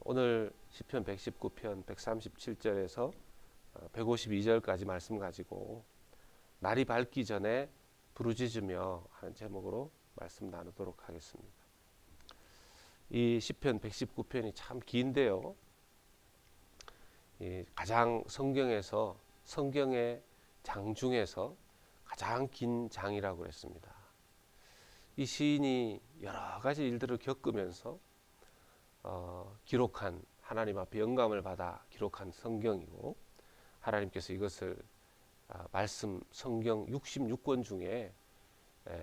오늘 시편 119편 137절에서 152절까지 말씀 가지고 날이 밝기 전에 부르짖으며 하는 제목으로 말씀 나누도록 하겠습니다. 이 시편 119편이 참 긴데요. 가장 성경의 장 중에서 가장 긴 장이라고 그랬습니다. 이 시인이 여러 가지 일들을 겪으면서 기록한, 하나님 앞에 영감을 받아 기록한 성경이고, 하나님께서 이것을 말씀 성경 66권 중에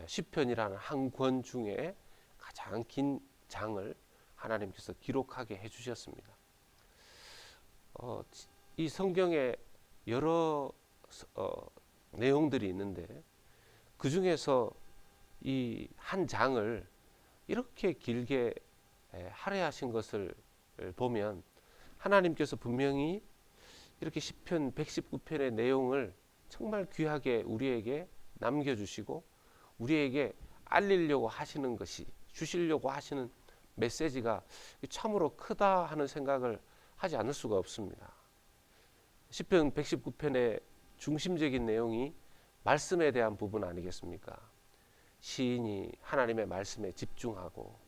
시편이라는 한 권 중에 가장 긴 장을 하나님께서 기록하게 해주셨습니다. 이 성경에 여러 내용들이 있는데, 그 중에서 이 한 장을 이렇게 길게 할애하신 것을 보면 하나님께서 분명히 이렇게 시편 119편의 내용을 정말 귀하게 우리에게 남겨주시고 우리에게 알리려고 하시는 것이, 주시려고 하시는 메시지가 참으로 크다 하는 생각을 하지 않을 수가 없습니다. 시편 119편의 중심적인 내용이 말씀에 대한 부분 아니겠습니까? 시인이 하나님의 말씀에 집중하고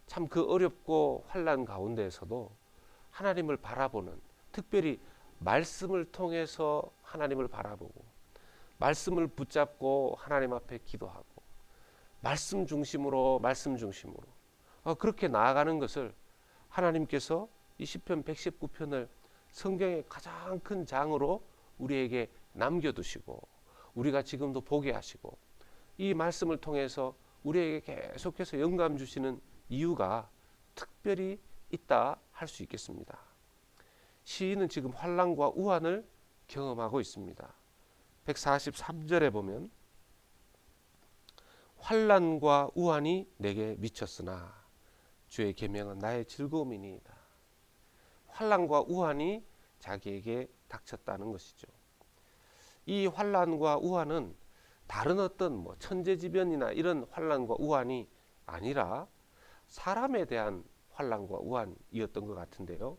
참 그 어렵고 환난 가운데에서도 하나님을 바라보는, 특별히 말씀을 통해서 하나님을 바라보고 말씀을 붙잡고 하나님 앞에 기도하고 말씀 중심으로 그렇게 나아가는 것을 하나님께서 이 시편 119편을 성경의 가장 큰 장으로 우리에게 남겨두시고 우리가 지금도 보게 하시고 이 말씀을 통해서 우리에게 계속해서 영감 주시는 이유가 특별히 있다 할 수 있겠습니다. 시인은 지금 환난과 우환을 경험하고 있습니다. 143절에 보면 환난과 우환이 내게 미쳤으나 주의 계명은 나의 즐거움이니이다. 환난과 우환이 자기에게 닥쳤다는 것이죠. 이 환난과 우환은 다른 어떤 천재지변이나 이런 환난과 우환이 아니라 사람에 대한 환난과 우환이었던 것 같은데요.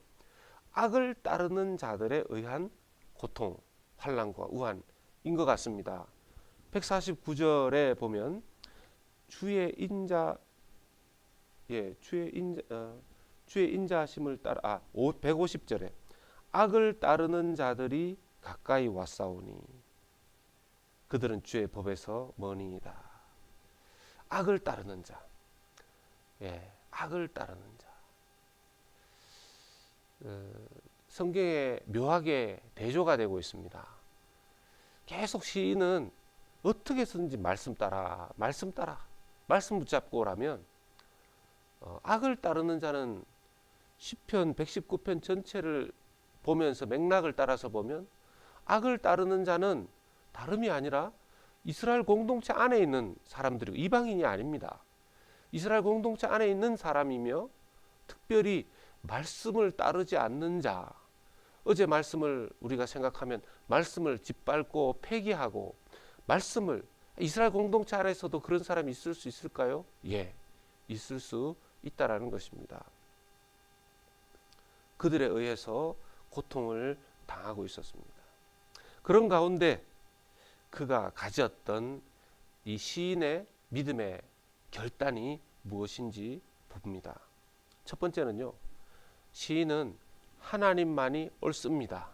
악을 따르는 자들에 의한 고통, 환난과 우환인 것 같습니다. 149절에 보면 주의 인자하심을 따라 150절에 악을 따르는 자들이 가까이 왔사오니 그들은 주의 법에서 머니이다. 악을 따르는 자, 악을 따르는 자. 성경에 묘하게 대조가 되고 있습니다. 계속 시인은 어떻게 해서든지 말씀 붙잡고 오라면 악을 따르는 자는 시편 119편 전체를 보면서 맥락을 따라서 보면 악을 따르는 자는 다름이 아니라 이스라엘 공동체 안에 있는 사람들이고 이방인이 아닙니다. 이스라엘 공동체 안에 있는 사람이며 특별히 말씀을 따르지 않는 자, 어제 말씀을 우리가 생각하면 말씀을 짓밟고 폐기하고 말씀을, 이스라엘 공동체 안에서도 그런 사람이 있을 수 있을까요? 예, 있을 수 있다라는 것입니다. 그들에 의해서 고통을 당하고 있었습니다. 그런 가운데 그가 가졌던 이 시인의 믿음의 결단이 무엇인지 봅니다. 첫 번째는요, 시인은 하나님만이 옳습니다.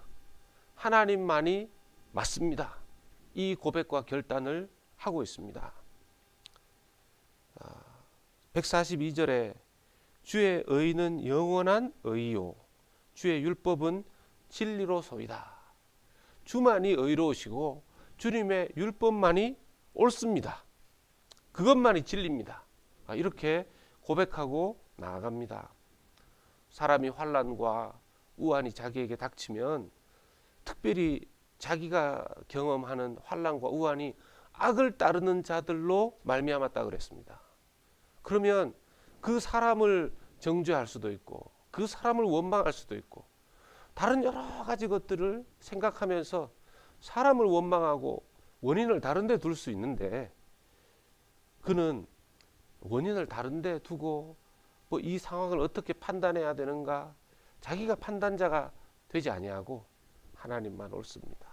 하나님만이 맞습니다. 이 고백과 결단을 하고 있습니다. 142절에 주의 의는 영원한 의요 주의 율법은 진리로소이다. 주만이 의로우시고 주님의 율법만이 옳습니다. 그것만이 진리입니다. 이렇게 고백하고 나아갑니다. 사람이 환난과 우환이 자기에게 닥치면 특별히 자기가 경험하는 환난과 우환이 악을 따르는 자들로 말미암았다 그랬습니다. 그러면 그 사람을 정죄할 수도 있고 그 사람을 원망할 수도 있고 다른 여러 가지 것들을 생각하면서 사람을 원망하고 원인을 다른 데 둘 수 있는데, 그는 원인을 다른 데 두고 이 상황을 어떻게 판단해야 되는가, 자기가 판단자가 되지 아니하고 하나님만 옳습니다.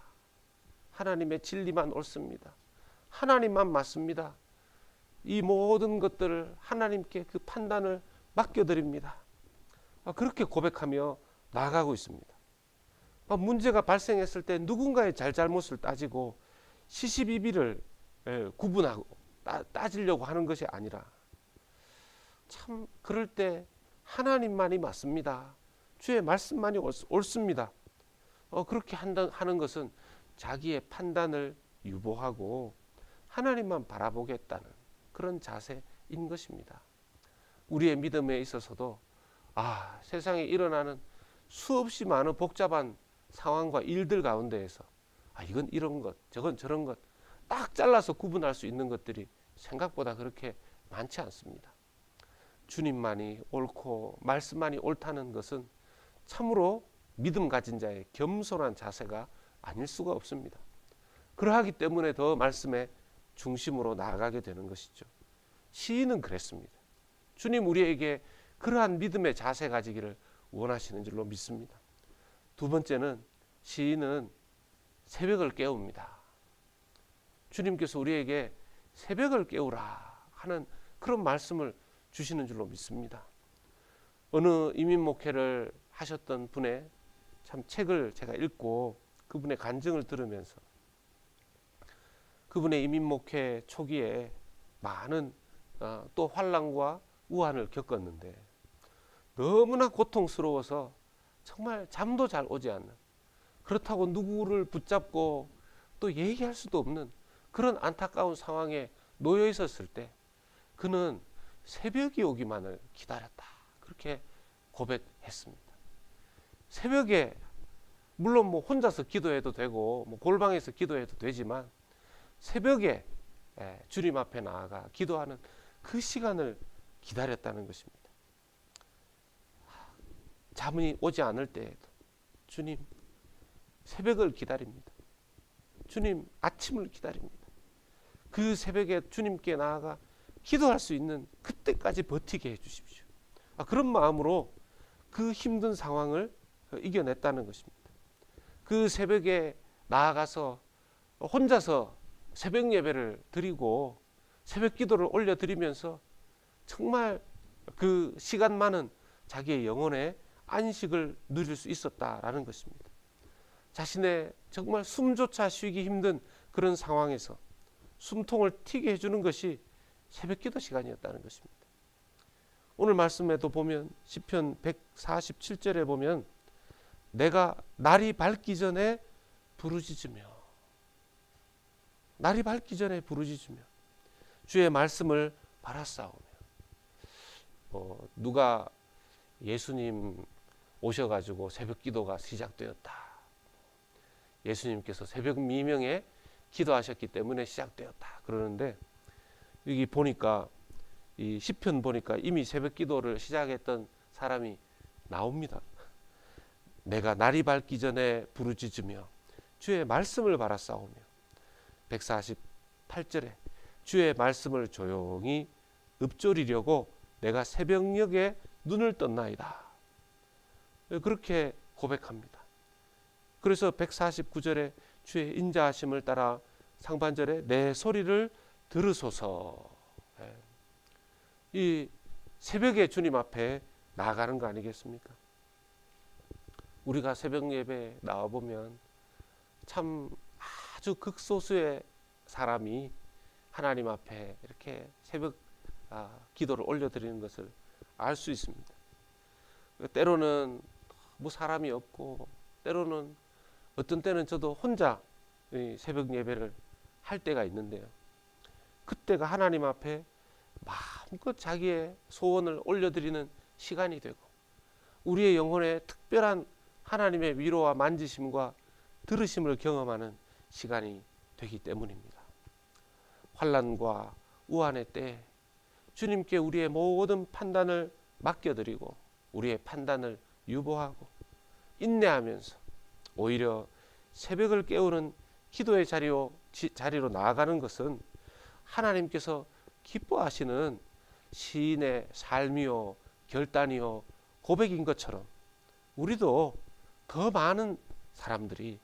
하나님의 진리만 옳습니다. 하나님만 맞습니다. 이 모든 것들을 하나님께 그 판단을 맡겨드립니다. 그렇게 고백하며 나아가고 있습니다. 문제가 발생했을 때 누군가의 잘잘못을 따지고 시시비비를 구분하고 따지려고 하는 것이 아니라 참 그럴 때 하나님만이 맞습니다. 주의 말씀만이 옳습니다. 그렇게 하는 것은 자기의 판단을 유보하고 하나님만 바라보겠다는 그런 자세인 것입니다. 우리의 믿음에 있어서도 세상에 일어나는 수없이 많은 복잡한 상황과 일들 가운데에서 이건 이런 것, 저건 저런 것 딱 잘라서 구분할 수 있는 것들이 생각보다 그렇게 많지 않습니다. 주님만이 옳고 말씀만이 옳다는 것은 참으로 믿음 가진 자의 겸손한 자세가 아닐 수가 없습니다. 그러하기 때문에 더 말씀의 중심으로 나아가게 되는 것이죠. 시인은 그랬습니다. 주님 우리에게 그러한 믿음의 자세 가지기를 원하시는 줄로 믿습니다. 두 번째는 시인은 새벽을 깨웁니다. 주님께서 우리에게 새벽을 깨우라 하는 그런 말씀을 주시는 줄로 믿습니다. 어느 이민 목회를 하셨던 분의 참 책을 제가 읽고 그분의 간증을 들으면서 그분의 이민 목회 초기에 많은 또 환난과 우환을 겪었는데 너무나 고통스러워서 정말 잠도 잘 오지 않는, 그렇다고 누구를 붙잡고 또 얘기할 수도 없는 그런 안타까운 상황에 놓여 있었을 때 그는 새벽이 오기만을 기다렸다, 그렇게 고백했습니다. 새벽에 물론 혼자서 기도해도 되고 골방에서 기도해도 되지만 새벽에 주님 앞에 나아가 기도하는 그 시간을 기다렸다는 것입니다. 잠이 오지 않을 때에도 주님 새벽을 기다립니다. 주님 아침을 기다립니다. 그 새벽에 주님께 나아가 기도할 수 있는 그때까지 버티게 해주십시오. 그런 마음으로 그 힘든 상황을 이겨냈다는 것입니다. 그 새벽에 나아가서 혼자서 새벽 예배를 드리고 새벽 기도를 올려드리면서 정말 그 시간만은 자기의 영혼의 안식을 누릴 수 있었다라는 것입니다. 자신의 정말 숨조차 쉬기 힘든 그런 상황에서 숨통을 튀게 해주는 것이 새벽 기도 시간이었다는 것입니다. 오늘 말씀에도 보면 시편 147절에 보면 내가 날이 밝기 전에 부르짖으며, 날이 밝기 전에 부르짖으며 주의 말씀을 바라싸우며, 누가 예수님 오셔가지고 새벽 기도가 시작되었다, 예수님께서 새벽 미명에 기도하셨기 때문에 시작되었다 그러는데, 여기 보니까 이 시편 보니까 이미 새벽 기도를 시작했던 사람이 나옵니다. 내가 날이 밝기 전에 부르짖으며 주의 말씀을 바라싸우며, 148절에 주의 말씀을 조용히 읊조리려고 내가 새벽녘에 눈을 떴나이다, 그렇게 고백합니다. 그래서 149절에 주의 인자하심을 따라 상반절에 내 소리를 들으소서. 이 새벽에 주님 앞에 나아가는 거 아니겠습니까? 우리가 새벽 예배에 나와보면 참 아주 극소수의 사람이 하나님 앞에 이렇게 새벽 기도를 올려드리는 것을 알 수 있습니다. 때로는 뭐 사람이 없고, 때로는 어떤 때는 저도 혼자 새벽 예배를 할 때가 있는데요, 그때가 하나님 앞에 마음껏 자기의 소원을 올려드리는 시간이 되고 우리의 영혼에 특별한 하나님의 위로와 만지심과 들으심을 경험하는 시간이 되기 때문입니다. 환난과 우환의 때에 주님께 우리의 모든 판단을 맡겨드리고 우리의 판단을 유보하고 인내하면서 오히려 새벽을 깨우는 기도의 자리로 나아가는 것은 하나님께서 기뻐하시는 시인의 삶이요 결단이요 고백인 것처럼 우리도 더 많은 사람들이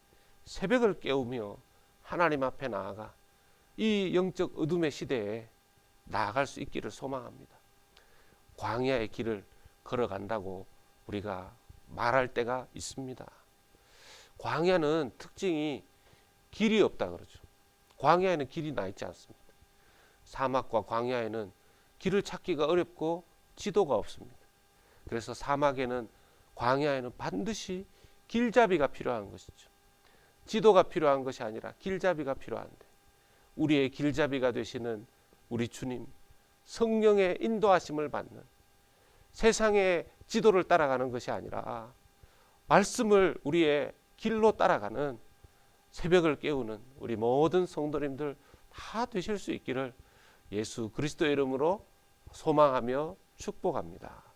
새벽을 깨우며 하나님 앞에 나아가 이 영적 어둠의 시대에 나아갈 수 있기를 소망합니다. 광야의 길을 걸어간다고 우리가 말할 때가 있습니다. 광야는 특징이 길이 없다 그러죠. 광야에는 길이 나 있지 않습니다. 사막과 광야에는 길을 찾기가 어렵고 지도가 없습니다. 그래서 사막에는, 광야에는 반드시 길잡이가 필요한 것이죠. 지도가 필요한 것이 아니라 길잡이가 필요한데, 우리의 길잡이가 되시는 우리 주님, 성령의 인도하심을 받는, 세상의 지도를 따라가는 것이 아니라 말씀을 우리의 길로 따라가는, 새벽을 깨우는 우리 모든 성도님들 다 되실 수 있기를 예수 그리스도의 이름으로 소망하며 축복합니다.